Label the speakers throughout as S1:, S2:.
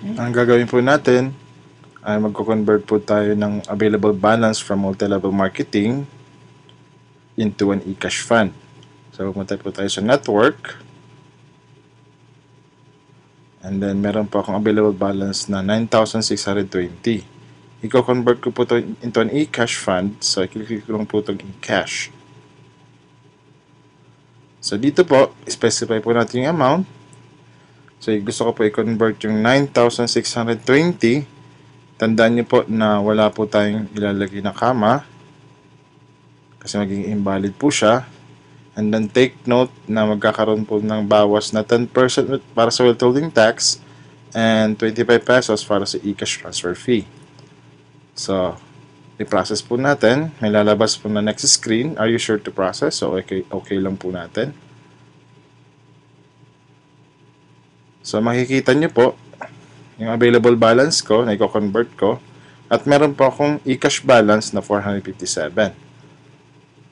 S1: Ang gagawin po natin ay magko-convert po tayo ng available balance from multi-level marketing into an eCash fund. So, pumunta po tayo sa network. And then, meron po akong available balance na 9,620. I-convert ko po ito into an eCash fund. So, i-click ko lang po itong eCash. So, dito po, specify po natin yung amount. So, gusto ko po i-convert yung 9,620. Tandaan niyo po na wala po tayong ilalagay na comma kasi magiging invalid po siya. And then take note na magkakaroon po ng bawas na 10% para sa withholding tax and 25 pesos para sa eCash transfer fee. So, i-process po natin. May lalabas po na next screen. Are you sure to process? So, okay lang po natin. So, makikita nyo po yung available balance ko na i-convert ko. At meron po akong eCash balance na 457.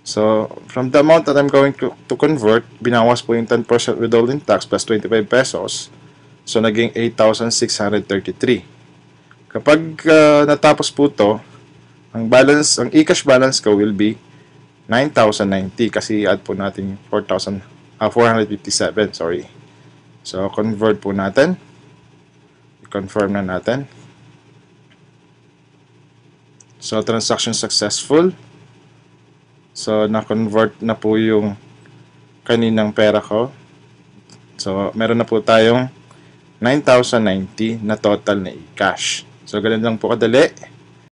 S1: So, from the amount that I'm going to convert, binawas po yung 10% withholding tax plus 25 pesos. So, naging 8,633. Kapag natapos po to, ang eCash balance ko will be 9,090 kasi i-add po natin 457, sorry. So, convert po natin. I-confirm na natin. So, transaction successful. So, na-convert na po yung kaninang pera ko. So, meron na po tayong 9,090 na total na e-cash. So, ganun lang po kadali.